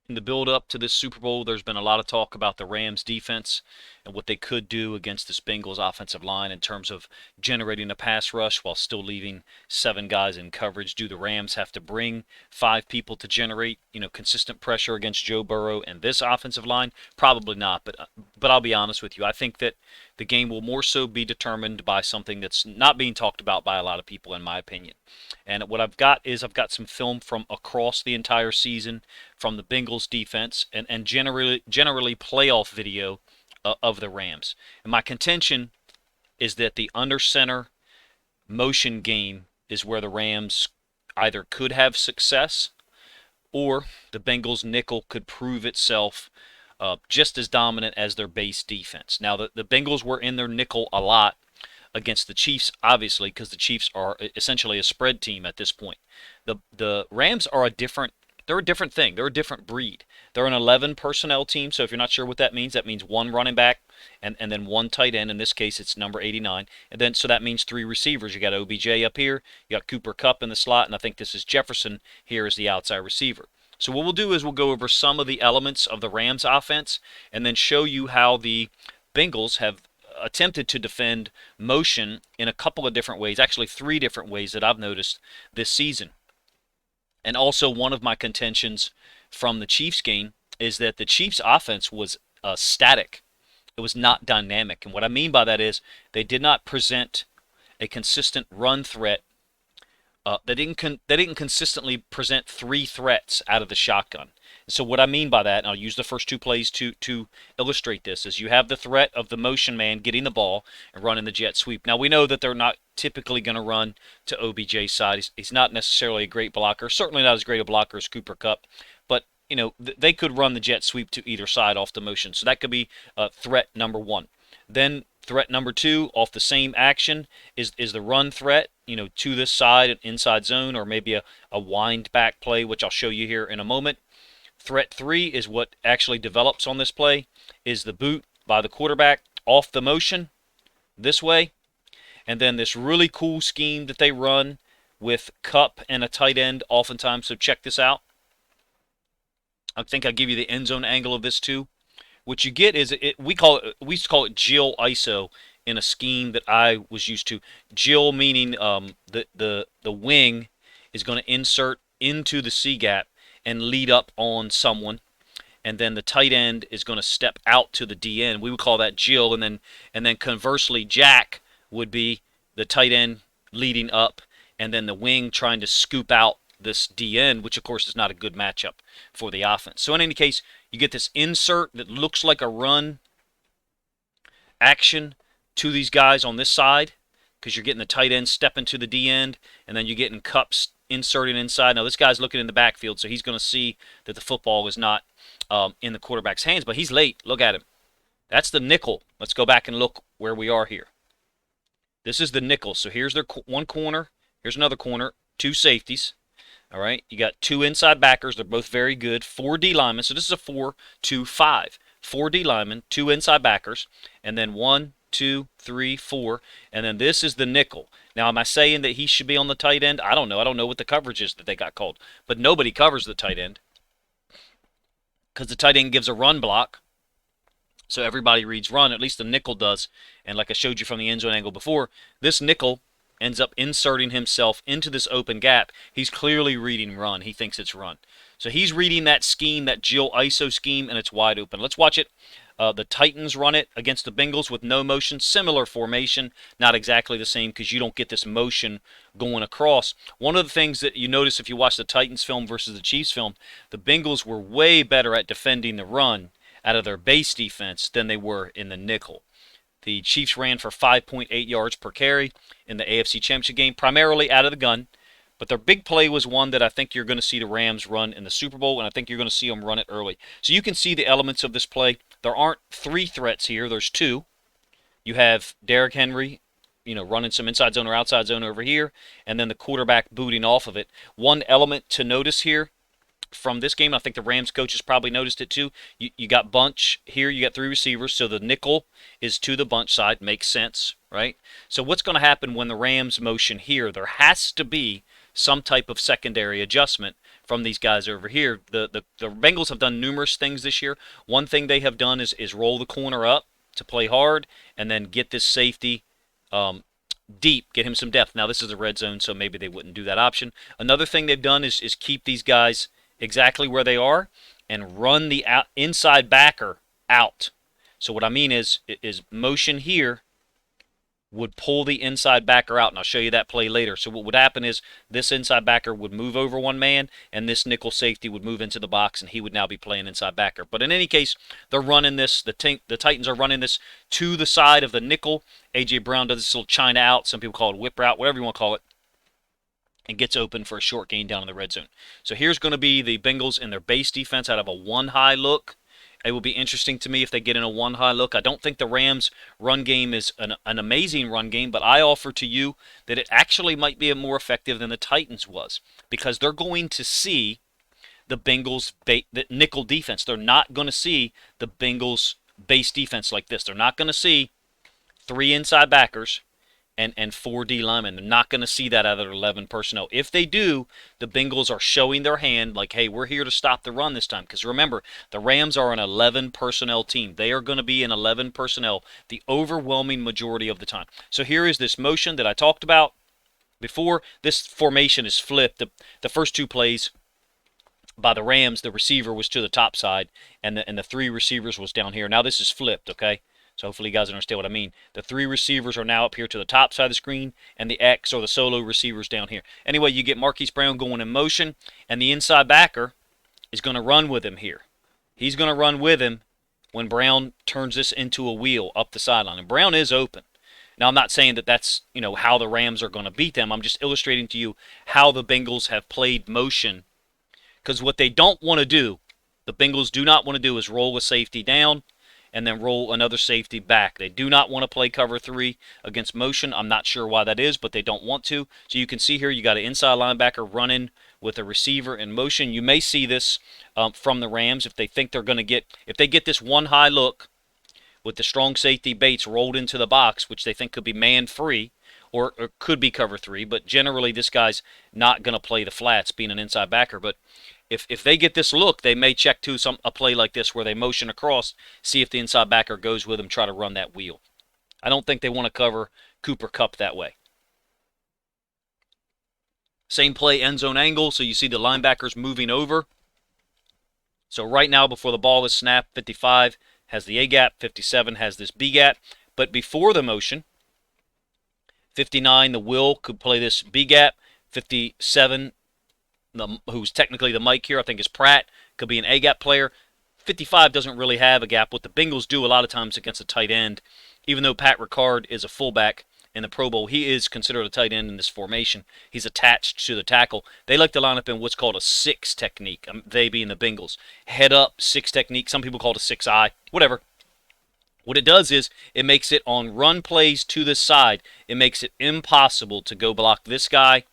In the build up to this Super Bowl, there's been a lot of talk about the Rams defense and what they could do against this Bengals offensive line in terms of generating a pass rush while still leaving 7 guys in coverage. Do the Rams have to bring 5 people to generate, consistent pressure against Joe Burrow and this offensive line? Probably not, but I'll be honest with you. I think that the game will more so be determined by something that's not being talked about by a lot of people, in my opinion. And what I've got some film from across the entire season from the Bengals defense and generally playoff video of the Rams. And my contention is that the under center motion game is where the Rams either could have success or the Bengals nickel could prove itself just as dominant as their base defense. Now, the Bengals were in their nickel a lot against the Chiefs, obviously, because the Chiefs are essentially a spread team at this point. The Rams are they're a different thing. They're a different breed. They're an 11 personnel team, so if you're not sure what that means one running back and then one tight end. In this case, it's number 89. And then so that means 3 receivers. You got OBJ up here, you got Cooper Kupp in the slot, and I think this is Jefferson here as the outside receiver. So what we'll do is we'll go over some of the elements of the Rams offense and then show you how the Bengals have attempted to defend motion in a couple of different ways, actually 3 different ways that I've noticed this season. And also one of my contentions from the Chiefs game is that the Chiefs offense was static. It was not dynamic. And what I mean by that is they did not present a consistent run threat. They didn't consistently present 3 threats out of the shotgun. So what I mean by that, and I'll use the first 2 plays to illustrate this, is you have the threat of the motion man getting the ball and running the jet sweep. Now, we know that they're not typically going to run to OBJ's side. He's not necessarily a great blocker, certainly not as great a blocker as Cooper Kupp, but they could run the jet sweep to either side off the motion. So that could be threat number 1. Then threat number 2 off the same action is the run threat, to this side, inside zone, or maybe a wind back play, which I'll show you here in a moment. Threat 3 is what actually develops on this play, is the boot by the quarterback off the motion this way. And then this really cool scheme that they run with Kupp and a tight end oftentimes. So check this out. I think I'll give you the end zone angle of this too. What you get is we used to call it Jill ISO in a scheme that I was used to. Jill meaning the wing is going to insert into the C gap and lead up on someone, and then the tight end is going to step out to the DN. We would call that Jill, and then conversely, Jack would be the tight end leading up, and then the wing trying to scoop out this DN, which of course is not a good matchup for the offense. So in any case, you get this insert that looks like a run action to these guys on this side, because you're getting the tight end stepping to the D end, and then you're getting Kupps inserting inside. Now this guy's looking in the backfield, so he's going to see that the football is not in the quarterback's hands, but he's late. Look at him. That's the nickel. Let's go back and look where we are here. This is the nickel. So here's their one corner. Here's another corner. 2 safeties. All right. You got 2 inside backers. They're both very good. 4 D linemen. So this is a 4-2-5. 4 D linemen, 2 inside backers, and then 1, 2, 3, 4, and then this is the nickel. Now, am I saying that he should be on the tight end? I don't know. I don't know what the coverage is that they got called, but nobody covers the tight end because the tight end gives a run block, so everybody reads run. At least the nickel does, and like I showed you from the end zone angle before, this nickel ends up inserting himself into this open gap. He's clearly reading run. He thinks it's run. So he's reading that scheme, that Jill ISO scheme, and it's wide open. Let's watch it. The Titans run it against the Bengals with no motion. Similar formation, not exactly the same because you don't get this motion going across. One of the things that you notice if you watch the Titans film versus the Chiefs film, the Bengals were way better at defending the run out of their base defense than they were in the nickel. The Chiefs ran for 5.8 yards per carry in the AFC Championship game, primarily out of the gun. But their big play was one that I think you're going to see the Rams run in the Super Bowl, and I think you're going to see them run it early. So you can see the elements of this play. There aren't 3 threats here. There's 2. You have Derrick Henry, running some inside zone or outside zone over here, and then the quarterback booting off of it. One element to notice here from this game, I think the Rams coaches probably noticed it too. You got bunch here. You got 3 receivers, so the nickel is to the bunch side. Makes sense, right? So what's going to happen when the Rams motion here? There has to be some type of secondary adjustment from these guys over here. The Bengals have done numerous things this year. One thing they have done is roll the corner up to play hard and then get this safety deep, get him some depth. Now, this is a red zone, so maybe they wouldn't do that option. Another thing they've done is keep these guys exactly where they are and run the inside backer out. So what I mean is motion here would pull the inside backer out, and I'll show you that play later. So what would happen is this inside backer would move over one man, and this nickel safety would move into the box, and he would now be playing inside backer. But in any case, they're running this. The Titans are running this to the side of the nickel. A.J. Brown does this little China out. Some people call it whip route, whatever you want to call it, and gets open for a short gain down in the red zone. So here's going to be the Bengals in their base defense out of a one-high look. It will be interesting to me if they get in a one-high look. I don't think the Rams' run game is an amazing run game, but I offer to you that it actually might be more effective than the Titans was because they're going to see the Bengals' the nickel defense. They're not going to see the Bengals' base defense like this. They're not going to see 3 inside backers and 4 D linemen. They're not going to see that out of their 11 personnel. If they do, the Bengals are showing their hand like, hey, we're here to stop the run this time. Because remember, the Rams are an 11 personnel team. They are going to be in 11 personnel the overwhelming majority of the time. So here is this motion that I talked about before. This formation is flipped. The first 2 plays by the Rams, the receiver was to the top side, and the 3 receivers was down here. Now this is flipped, okay? So hopefully you guys understand what I mean. The 3 receivers are now up here to the top side of the screen, and the X or the solo receivers down here. Anyway, you get Marquise Brown going in motion, and the inside backer is going to run with him here. He's going to run with him when Brown turns this into a wheel up the sideline. And Brown is open. Now, I'm not saying that that's how the Rams are going to beat them. I'm just illustrating to you how the Bengals have played motion. Because what they don't want to do, the Bengals do not want to do is roll a safety down and then roll another safety back. They do not want to play cover 3 against motion. I'm not sure why that is, but they don't want to. So you can see here you got an inside linebacker running with a receiver in motion. You may see this from the Rams if they think they're going to get, if they get this one high look with the strong safety Bates rolled into the box, which they think could be man-free or could be cover 3, but generally this guy's not going to play the flats being an inside backer. But if they get this look, they may check to a play like this where they motion across, see if the inside backer goes with them, try to run that wheel. I don't think they want to cover Cooper Kupp that way. Same play, end zone angle, so you see the linebackers moving over. So right now, before the ball is snapped, 55 has the A gap, 57 has this B gap. But before the motion, 59, the Will could play this B gap. 57, who's technically the Mike here, I think is Pratt, could be an A-gap player. 55 doesn't really have a gap. What the Bengals do a lot of times against a tight end, even though Pat Ricard is a fullback in the Pro Bowl, he is considered a tight end in this formation. He's attached to the tackle. They like to line up in what's called a 6 technique, they being the Bengals. Head up, 6 technique. Some people call it a 6-eye, whatever. What it does is it makes it on run plays to the side, it makes it impossible to go block this guy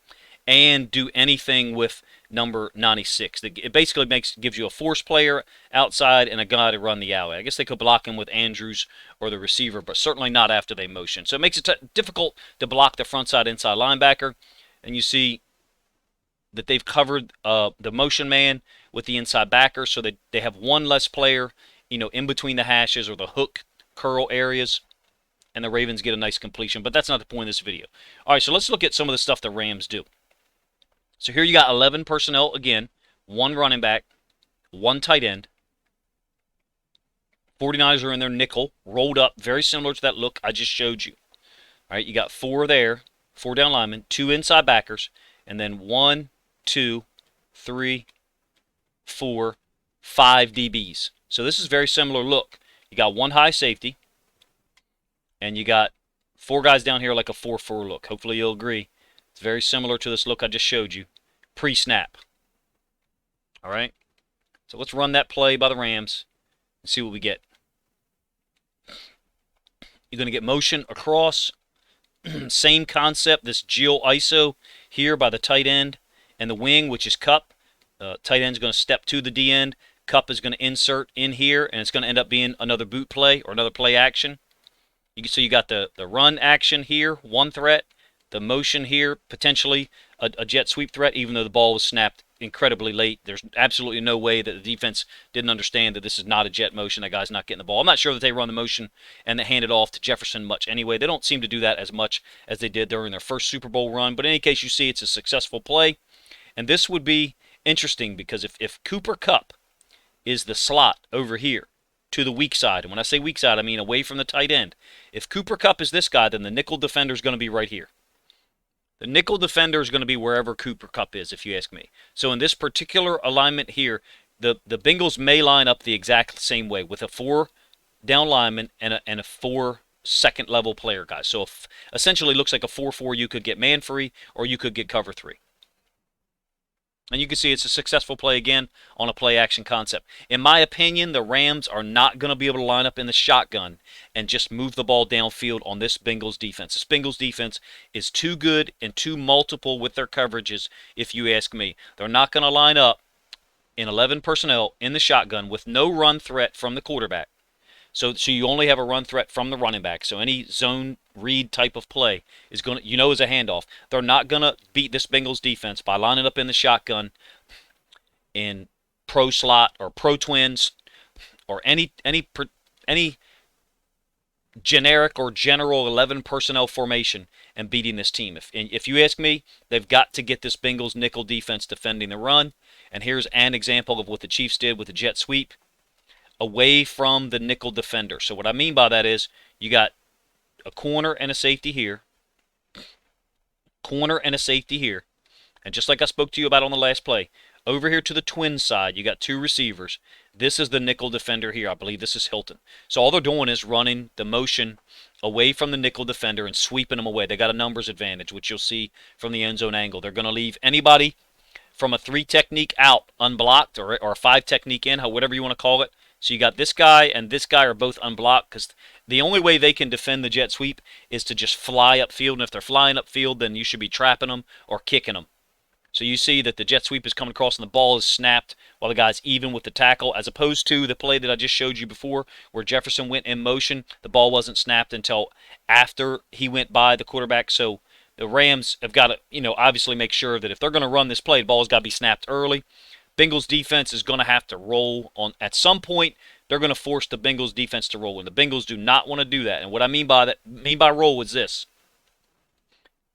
and do anything with number 96. It basically gives you a force player outside and a guy to run the alley. I guess they could block him with Andrews or the receiver, but certainly not after they motion. So it makes it difficult to block the front side inside linebacker. And you see that they've covered the motion man with the inside backer, so that they have one less player, in between the hashes or the hook curl areas, and the Ravens get a nice completion. But that's not the point of this video. All right, so let's look at some of the stuff the Rams do. So here you got 11 personnel again, 1 running back, 1 tight end. 49ers are in their nickel, rolled up, very similar to that look I just showed you. All right, you got 4 there, 4 down linemen, 2 inside backers, and then 1, 2, 3, 4, 5 DBs. So this is a very similar look. You got 1 high safety, and you got 4 guys down here like a 4-4 look. Hopefully you'll agree. It's very similar to this look I just showed you, pre-snap. All right? So let's run that play by the Rams and see what we get. You're going to get motion across. Same concept, this Geo ISO here by the tight end and the wing, which is Kupp. Tight end's going to step to the D end. Kupp is going to insert in here, and it's going to end up being another boot play or another play action. So you got the run action here, 1 threat. The motion here, potentially a jet sweep threat, even though the ball was snapped incredibly late. There's absolutely no way that the defense didn't understand that this is not a jet motion. That guy's not getting the ball. I'm not sure that they run the motion and they hand it off to Jefferson much anyway. They don't seem to do that as much as they did during their first Super Bowl run. But in any case, you see it's a successful play. And this would be interesting because if Cooper Kupp is the slot over here to the weak side, and when I say weak side, I mean away from the tight end. If Cooper Kupp is this guy, then the nickel defender is going to be right here. The nickel defender is going to be wherever Cooper Kupp is, if you ask me. So in this particular alignment here, the Bengals may line up the exact same way with a 4 down lineman and a 4 second level player guys. So essentially looks like a 4-4. You could get man free or you could get cover 3. And you can see it's a successful play again on a play action concept. In my opinion, the Rams are not going to be able to line up in the shotgun and just move the ball downfield on this Bengals defense. This Bengals defense is too good and too multiple with their coverages, if you ask me. They're not going to line up in 11 personnel in the shotgun with no run threat from the quarterback. So you only have a run threat from the running back. So any zone read type of play is going to, is a handoff. They're not going to beat this Bengals defense by lining up in the shotgun in pro slot or pro twins or any generic or general 11 personnel formation and beating this team. If you ask me, they've got to get this Bengals nickel defense defending the run. And here's an example of what the Chiefs did with the jet sweep away from the nickel defender. So what I mean by that is you got a corner and a safety here, corner and a safety here, and just like I spoke to you about on the last play, over here to the twin side, you got 2 receivers. This is the nickel defender here. I believe this is Hilton. So all they're doing is running the motion away from the nickel defender and sweeping them away. They got a numbers advantage, which you'll see from the end zone angle. They're going to leave anybody from a 3 technique out unblocked or a 5 technique in, whatever you want to call it. So you got this guy and this guy are both unblocked because the only way they can defend the jet sweep is to just fly upfield. And if they're flying upfield, then you should be trapping them or kicking them. So you see that the jet sweep is coming across and the ball is snapped while the guy's even with the tackle, as opposed to the play that I just showed you before where Jefferson went in motion. The ball wasn't snapped until after he went by the quarterback. So the Rams have got to, obviously make sure that if they're going to run this play, the ball's got to be snapped early. Bengals defense is going to have to roll on. At some point, they're going to force the Bengals defense to roll, and the Bengals do not want to do that. And what I mean by roll is this: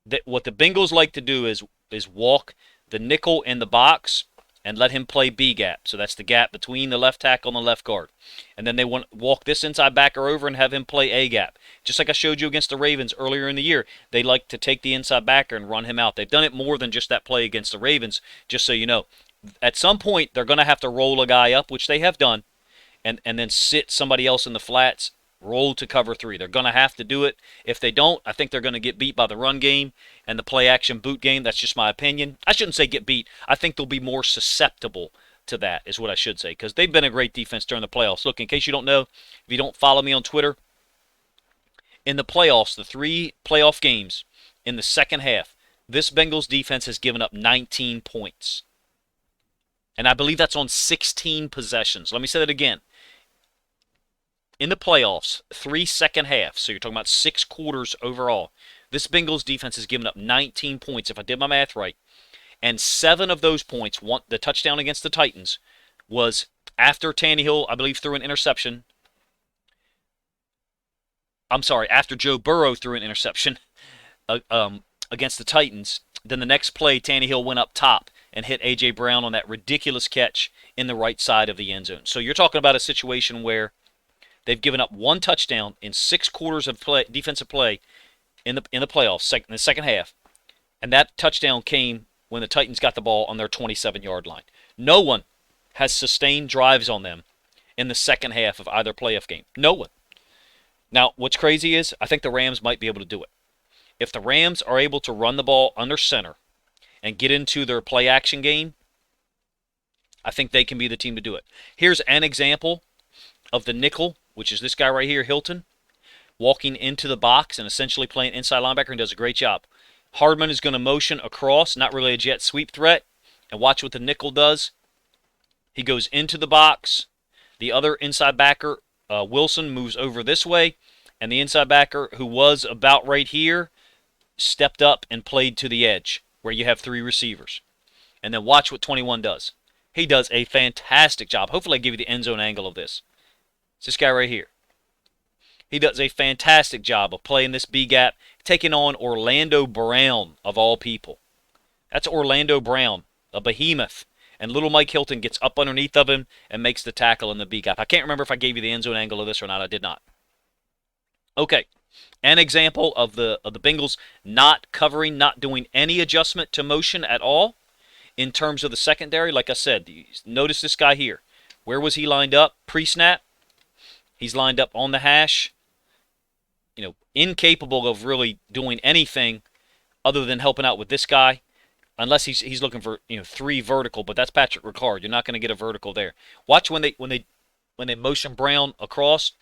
that what the Bengals like to do is walk the nickel in the box and let him play B gap. So that's the gap between the left tackle and the left guard. And then they want to walk this inside backer over and have him play A gap. Just like I showed you against the Ravens earlier in the year, they like to take the inside backer and run him out. They've done it more than just that play against the Ravens, just so you know. At some point, they're going to have to roll a guy up, which they have done, and then sit somebody else in the flats, roll to cover 3. They're going to have to do it. If they don't, I think they're going to get beat by the run game and the play-action boot game. That's just my opinion. I shouldn't say get beat. I think they'll be more susceptible to that is what I should say, because they've been a great defense during the playoffs. Look, in case you don't know, if you don't follow me on Twitter, in the playoffs, the 3 playoff games, in the second half, this Bengals defense has given up 19 points. And I believe that's on 16 possessions. Let me say that again. In the playoffs, 3 second halves, so you're talking about 6 quarters overall, this Bengals defense has given up 19 points, if I did my math right. And 7 of those points, the touchdown against the Titans, was after Tannehill, I believe, threw an interception. I'm sorry, after Joe Burrow threw an interception against the Titans. Then the next play, Tannehill went up top and hit A.J. Brown on that ridiculous catch in the right side of the end zone. So you're talking about a situation where they've given up 1 touchdown in 6 quarters of defensive play in the playoffs, in the second half. And that touchdown came when the Titans got the ball on their 27-yard line. No one has sustained drives on them in the second half of either playoff game. No one. Now, what's crazy is I think the Rams might be able to do it. If the Rams are able to run the ball under center and get into their play-action game, I think they can be the team to do it. Here's an example of the nickel, which is this guy right here, Hilton, walking into the box and essentially playing inside linebacker, and does a great job. Hardman is going to motion across, not really a jet sweep threat, and watch what the nickel does. He goes into the box. The other inside backer, Wilson, moves over this way, and the inside backer, who was about right here, stepped up and played to the edge, where you have 3 receivers. And then watch what 21 does. He does a fantastic job. Hopefully I give you the end zone angle of this. It's this guy right here. He does a fantastic job of playing this B gap, taking on Orlando Brown, of all people. That's Orlando Brown, a behemoth. And little Mike Hilton gets up underneath of him and makes the tackle in the B gap. I can't remember if I gave you the end zone angle of this or not. I did not. Okay. An example of the Bengals not covering, not doing any adjustment to motion at all in terms of the secondary. Like I said, notice this guy here. Where was he lined up pre-snap? He's lined up on the hash. Incapable of really doing anything other than helping out with this guy, unless he's looking for 3 vertical. But that's Patrick Ricard. You're not going to get a vertical there. Watch when they motion Brown across.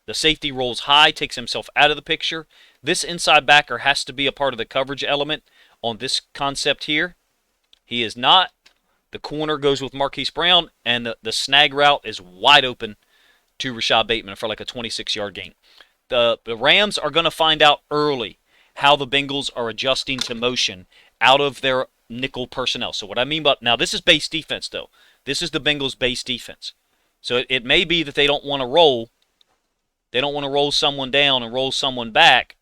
The safety rolls high, takes himself out of the picture. This inside backer has to be a part of the coverage element on this concept here. He is not. The corner goes with Marquise Brown, and the snag route is wide open to Rashad Bateman for like a 26-yard gain. The Rams are going to find out early how the Bengals are adjusting to motion out of their nickel personnel. So what I mean by, now this is base defense though. This is the Bengals base defense. So it may be that they don't want to roll. They don't want to roll someone down and roll someone back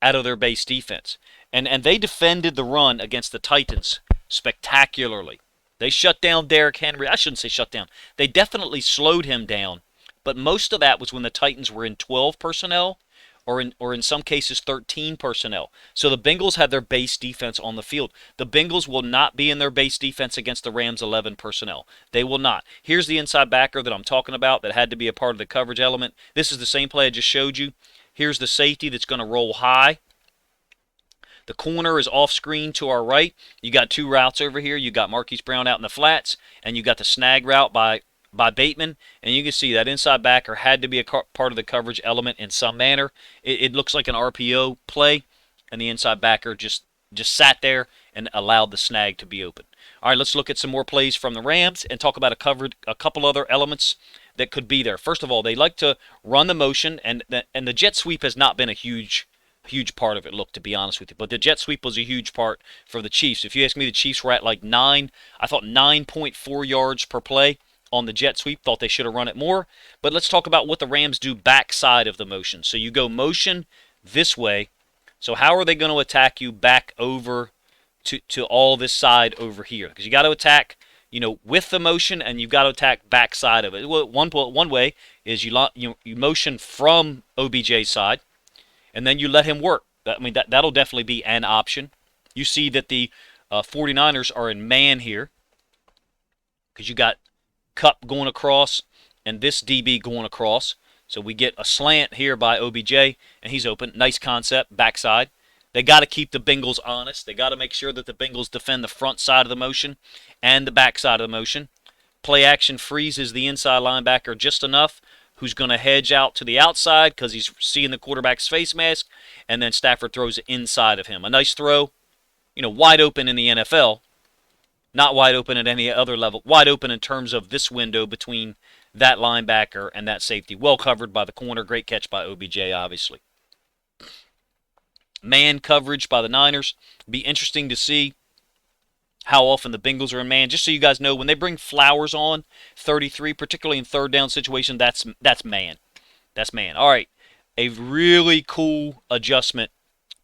out of their base defense. And they defended the run against the Titans spectacularly. They shut down Derrick Henry. I shouldn't say shut down. They definitely slowed him down. But most of that was when the Titans were in 12 personnel or in some cases 13 personnel. So the Bengals had their base defense on the field. The Bengals will not be in their base defense against the Rams 11 personnel. They will not. Here's the inside backer that I'm talking about that had to be a part of the coverage element. This is the same play I just showed you. Here's the safety that's going to roll high. The corner is off screen to our right. You got 2 routes over here. You got Marquise Brown out in the flats, and you got the snag route by Bateman, and you can see that inside backer had to be a part of the coverage element in some manner. It looks like an RPO play, and the inside backer just sat there and allowed the snag to be open. All right, let's look at some more plays from the Rams and talk about a couple other elements that could be there. First of all, they like to run the motion, and the jet sweep has not been a huge part of it, to be honest with you. But the jet sweep was a huge part for the Chiefs. If you ask me, the Chiefs were at like 9.4 yards per play on the jet sweep. Thought they should have run it more. But let's talk about what the Rams do backside of the motion. So you go motion this way. So how are they going to attack you back over to all this side over here? Because you got to attack, with the motion, and you've got to attack backside of it. Well, one way is you motion from OBJ's side, and then you let him work. That'll definitely be an option. You see that the 49ers are in man here because you got Cup going across and this DB going across. So we get a slant here by OBJ, and he's open. Nice concept, backside. They got to keep the Bengals honest. They got to make sure that the Bengals defend the front side of the motion and the back side of the motion. Play action freezes the inside linebacker just enough, who's going to hedge out to the outside because he's seeing the quarterback's face mask, and then Stafford throws it inside of him. A nice throw, wide open in the NFL. Not wide open at any other level. Wide open in terms of this window between that linebacker and that safety. Well covered by the corner. Great catch by OBJ, obviously. Man coverage by the Niners. Be interesting to see how often the Bengals are in man. Just so you guys know, when they bring Flowers on, 33, particularly in third down situation, that's man. That's man. All right. A really cool adjustment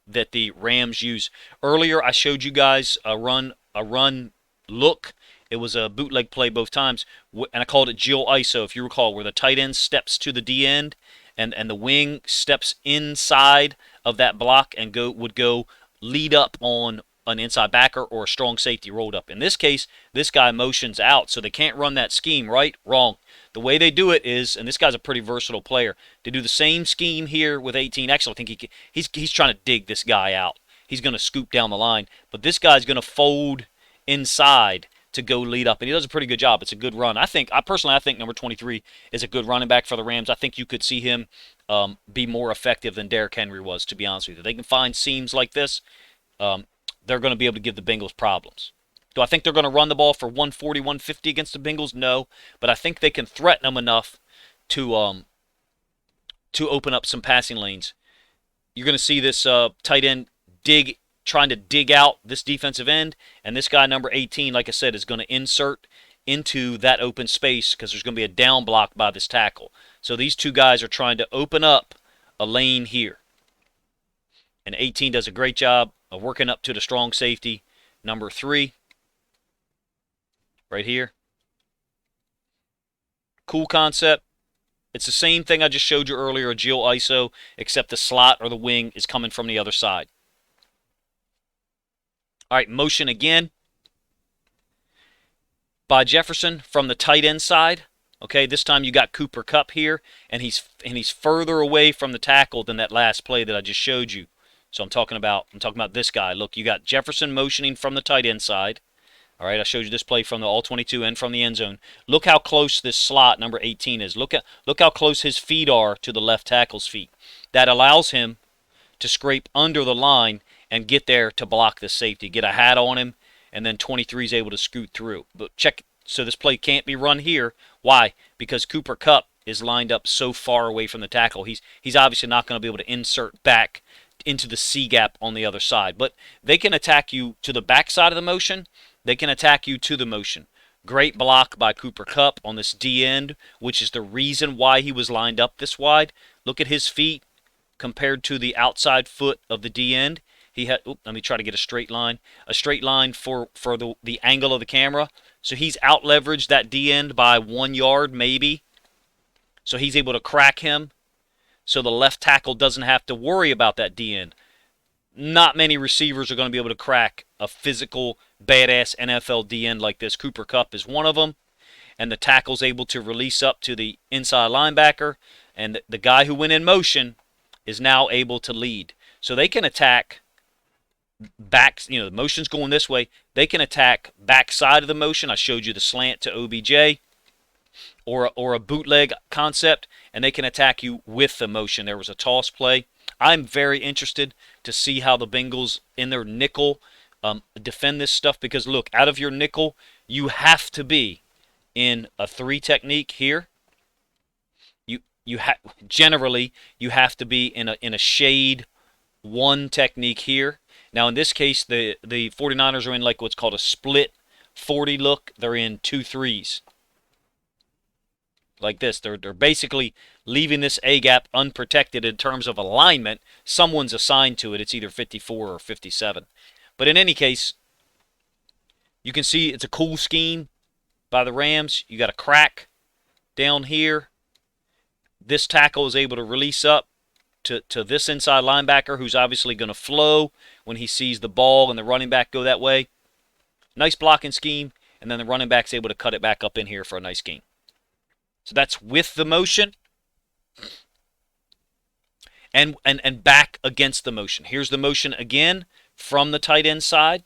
that the Rams use. Earlier, I showed you guys a run look. It was a bootleg play both times, and I called it Jill ISO, if you recall, where the tight end steps to the D end, and the wing steps inside of that block and would go lead up on an inside backer or a strong safety rolled up. In this case, this guy motions out, so they can't run that scheme, right? Wrong. The way they do it is, and this guy's a pretty versatile player, to do the same scheme here with 18. Actually, I think he's trying to dig this guy out. He's going to scoop down the line, but this guy's going to fold inside to go lead up, and he does a pretty good job. It's a good run. I personally think number 23 is a good running back for the Rams. I think you could see him be more effective than Derrick Henry was, to be honest with you. They can find seams like this. They're going to be able to give the Bengals problems. Do I think they're going to run the ball for 140, 150 against the Bengals? No, but I think they can threaten them enough to open up some passing lanes. You're going to see this tight end dig trying to dig out this defensive end, and this guy, number 18, like I said, is going to insert into that open space because there's going to be a down block by this tackle. So these two guys are trying to open up a lane here. And 18 does a great job of working up to the strong safety, number 3, right here. Cool concept. It's the same thing I just showed you earlier, a Geo ISO, except the slot or the wing is coming from the other side. All right, motion again by Jefferson from the tight end side. Okay, this time you got Cooper Kupp here, and he's further away from the tackle than that last play that I just showed you. So I'm talking about this guy. Look, you got Jefferson motioning from the tight end side. All right, I showed you this play from the all-22 and from the end zone. Look how close this slot, number 18, is. Look how close his feet are to the left tackle's feet. That allows him to scrape under the line and get there to block this safety, get a hat on him, and then 23 is able to scoot through. But check, so this play can't be run here. Why? Because Cooper Kupp is lined up so far away from the tackle. He's obviously not going to be able to insert back into the C gap on the other side. But they can attack you to the back side of the motion. They can attack you to the motion. Great block by Cooper Kupp on this D end, which is the reason why he was lined up this wide. Look at his feet compared to the outside foot of the D end. He had, let me try to get a straight line for the angle of the camera. So he's out leveraged that D end by 1 yard maybe. So he's able to crack him. So the left tackle doesn't have to worry about that D end. Not many receivers are going to be able to crack a physical, badass NFL D end like this. Cooper Kupp is one of them. And the tackle's able to release up to the inside linebacker. And the guy who went in motion is now able to lead. So they can attack back, the motion's going this way. They can attack backside of the motion. I showed you the slant to OBJ or a bootleg concept, and they can attack you with the motion. There was a toss play. I'm very interested to see how the Bengals in their nickel defend this stuff because, look, out of your nickel, you have to be in a 3 technique here. Generally, you have to be in a shade 1 technique here. Now, in this case, the 49ers are in like what's called a split 40 look. They're in 2 3s. Like this. They're basically leaving this A-gap unprotected in terms of alignment. Someone's assigned to it. It's either 54 or 57. But in any case, you can see it's a cool scheme by the Rams. You got a crack down here. This tackle is able to release up to this inside linebacker who's obviously going to flow when he sees the ball and the running back go that way. Nice blocking scheme, and then the running back's able to cut it back up in here for a nice gain. So that's with the motion and back against the motion. Here's the motion again from the tight end side,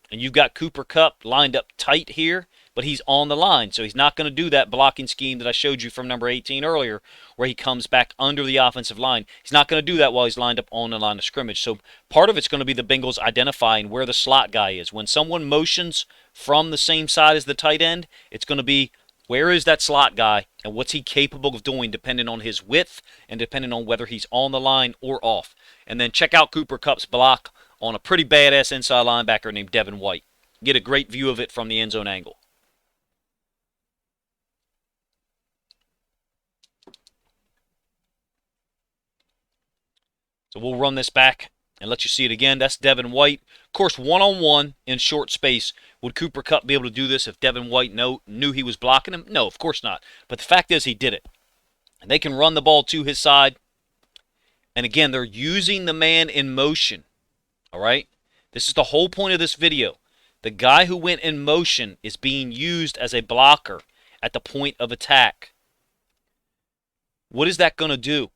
and you've got Cooper Kupp lined up tight here, but he's on the line, so he's not going to do that blocking scheme that I showed you from number 18 earlier where he comes back under the offensive line. He's not going to do that while he's lined up on the line of scrimmage. So part of it's going to be the Bengals identifying where the slot guy is. When someone motions from the same side as the tight end, it's going to be where is that slot guy and what's he capable of doing depending on his width and depending on whether he's on the line or off. And then check out Cooper Kupp's block on a pretty badass inside linebacker named Devin White. Get a great view of it from the end zone angle. So we'll run this back and let you see it again. That's Devin White. Of course, one-on-one in short space. Would Cooper Kupp be able to do this if Devin White knew he was blocking him? No, of course not. But the fact is he did it. And they can run the ball to his side. And again, they're using the man in motion. All right? This is the whole point of this video. The guy who went in motion is being used as a blocker at the point of attack. What is that going to do?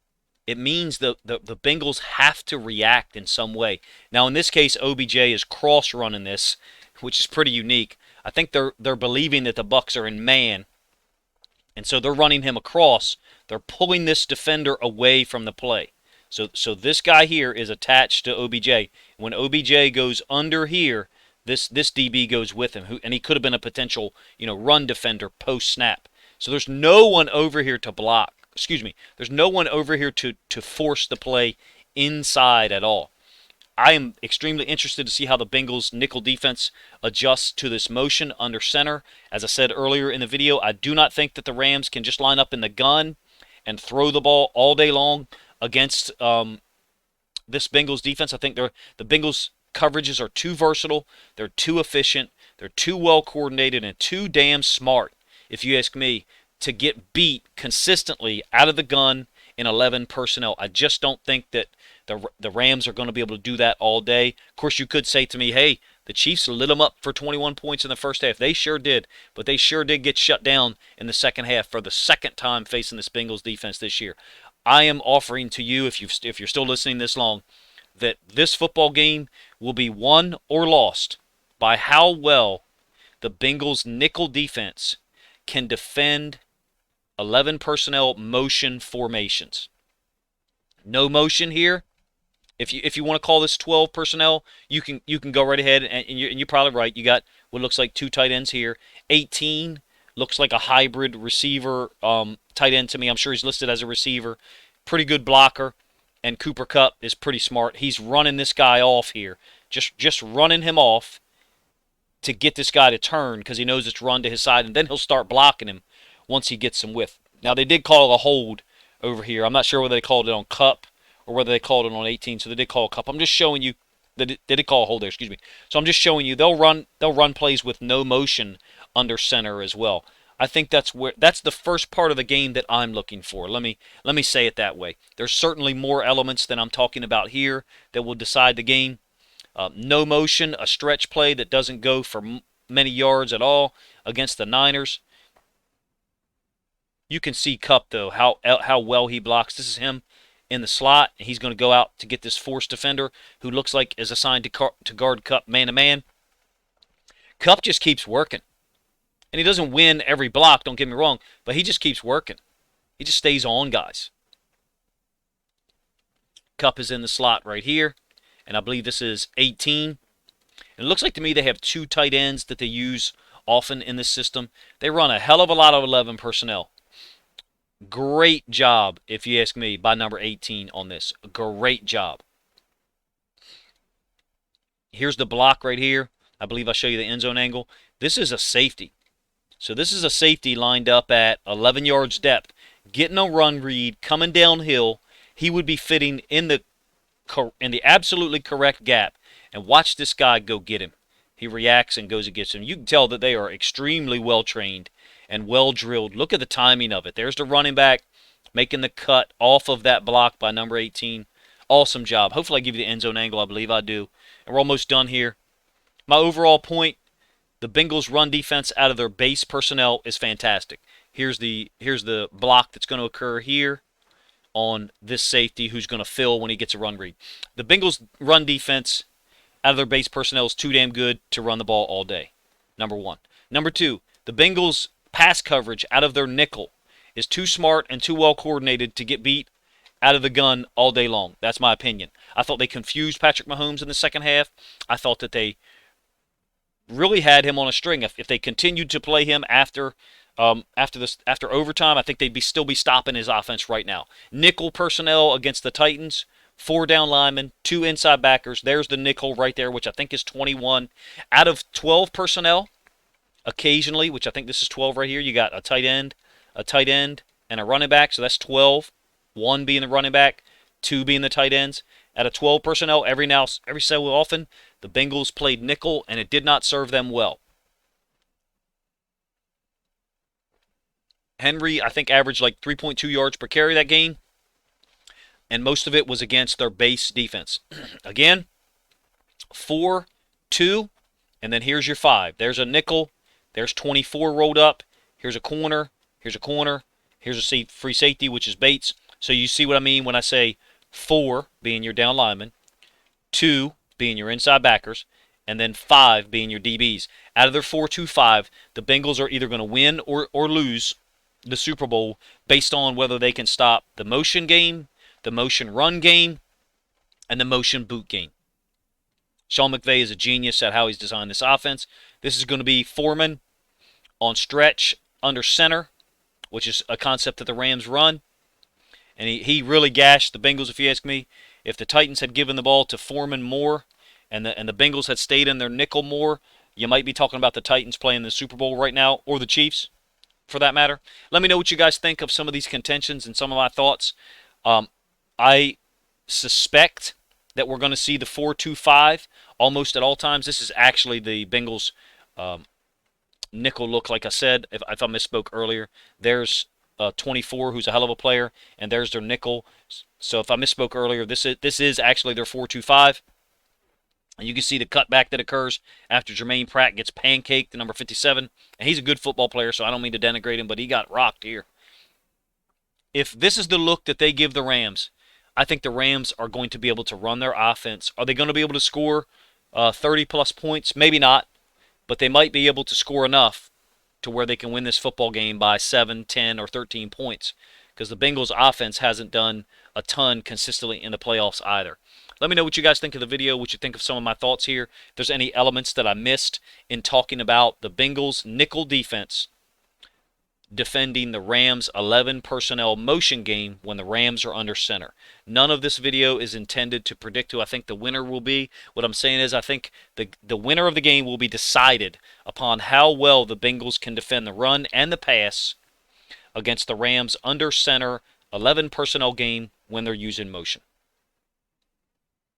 It means the Bengals have to react in some way. Now, in this case, OBJ is cross-running this, which is pretty unique. I think they're believing that the Bucs are in man, and so they're running him across. They're pulling this defender away from the play. So this guy here is attached to OBJ. When OBJ goes under here, this DB goes with him, and he could have been a potential run defender post-snap. So there's no one over here to block. There's no one over here to force the play inside at all. I am extremely interested to see how the Bengals nickel defense adjusts to this motion under center. As I said earlier in the video, I do not think that the Rams can just line up in the gun and throw the ball all day long against this Bengals defense. I think the Bengals coverages are too versatile, they're too efficient, they're too well coordinated, and too damn smart, if you ask me, to get beat consistently out of the gun in 11 personnel. I just don't think that the Rams are going to be able to do that all day. Of course, you could say to me, hey, the Chiefs lit them up for 21 points in the first half. They sure did, but they sure did get shut down in the second half for the second time facing this Bengals defense this year. I am offering to you, if you're still listening this long, that this football game will be won or lost by how well the Bengals nickel defense can defend 11 personnel motion formations. No motion here. If you want to call this 12 personnel, you can go right ahead, and you're probably right. You got what looks like two tight ends here. 18 looks like a hybrid receiver tight end to me. I'm sure he's listed as a receiver. Pretty good blocker, and Cooper Kupp is pretty smart. He's running this guy off here, just running him off to get this guy to turn because he knows it's run to his side, and then he'll start blocking him once he gets some width. Now, they did call a hold over here. I'm not sure whether they called it on Kupp or whether they called it on 18, so they did call Kupp. I'm just showing you that they did call a hold there, excuse me. So I'm just showing you they'll run plays with no motion under center as well. I think that's the first part of the game that I'm looking for. Let me say it that way. There's certainly more elements than I'm talking about here that will decide the game. No motion, a stretch play that doesn't go for many yards at all against the Niners. You can see Kupp, though, how well he blocks. This is him in the slot. He's going to go out to get this force defender who looks like is assigned to guard Kupp man-to-man. Kupp just keeps working. And he doesn't win every block, don't get me wrong, but he just keeps working. He just stays on guys. Kupp is in the slot right here, and I believe this is 18. And it looks like to me they have two tight ends that they use often in this system. They run a hell of a lot of 11 personnel. Great job, if you ask me, by number 18 on this. Great job. Here's the block right here. I believe I'll show you the end zone angle. This is a safety. So this is a safety lined up at 11 yards depth, getting a run read, coming downhill. He would be fitting in the absolutely correct gap. And watch this guy go get him. He reacts and goes and gets him. You can tell that they are extremely well trained and well drilled. Look at the timing of it. There's the running back making the cut off of that block by number 18. Awesome job. Hopefully I give you the end zone angle. I believe I do. And we're almost done here. My overall point, the Bengals run defense out of their base personnel is fantastic. Here's the block that's going to occur here on this safety who's going to fill when he gets a run read. The Bengals run defense out of their base personnel is too damn good to run the ball all day. Number one. Number two, the Bengals pass coverage out of their nickel is too smart and too well coordinated to get beat out of the gun all day long. That's my opinion. I thought they confused Patrick Mahomes in the second half. I thought that they really had him on a string. If they continued to play him after overtime, I think they'd still be stopping his offense right now. Nickel personnel against the Titans, 4 down linemen, 2 inside backers. There's the nickel right there, which I think is 21. Out of 12 personnel, occasionally, which I think this is 12 right here, you got a tight end, and a running back, so that's 12. 1 being the running back, 2 being the tight ends. Out of 12 personnel, every so often, the Bengals played nickel, and it did not serve them well. Henry, I think, averaged like 3.2 yards per carry that game, and most of it was against their base defense. Again, 4, 2, and then here's your 5. There's a nickel. There's 24 rolled up. Here's a corner. Here's a corner. Here's a free safety, which is Bates. So you see what I mean when I say 4 being your down linemen, 2 being your inside backers, and then 5 being your DBs. Out of their 4-2-5, the Bengals are either going to win or lose the Super Bowl based on whether they can stop the motion game, the motion run game, and the motion boot game. Sean McVay is a genius at how he's designed this offense. This is going to be Foreman on stretch under center, which is a concept that the Rams run. And he really gashed the Bengals, if you ask me. If the Titans had given the ball to Foreman more and the Bengals had stayed in their nickel more, you might be talking about the Titans playing the Super Bowl right now, or the Chiefs, for that matter. Let me know what you guys think of some of these contentions and some of my thoughts. I suspect that we're going to see the 4-2-5 almost at all times. This is actually the Bengals nickel look, like I said, if I misspoke earlier. There's 24, who's a hell of a player, and there's their nickel. So if I misspoke earlier, this is actually their 4-2-5. And you can see the cutback that occurs after Jermaine Pratt gets pancaked to number 57. And he's a good football player, so I don't mean to denigrate him, but he got rocked here. If this is the look that they give the Rams, I think the Rams are going to be able to run their offense. Are they going to be able to score 30-plus points? Maybe not, but they might be able to score enough to where they can win this football game by 7, 10, or 13 points, because the Bengals' offense hasn't done a ton consistently in the playoffs either. Let me know what you guys think of the video, what you think of some of my thoughts here. If there's any elements that I missed in talking about the Bengals' nickel defense defending the Rams' 11 personnel motion game when the Rams are under center. None of this video is intended to predict who I think the winner will be. What I'm saying is I think the winner of the game will be decided upon how well the Bengals can defend the run and the pass against the Rams' under center 11 personnel game when they're using motion.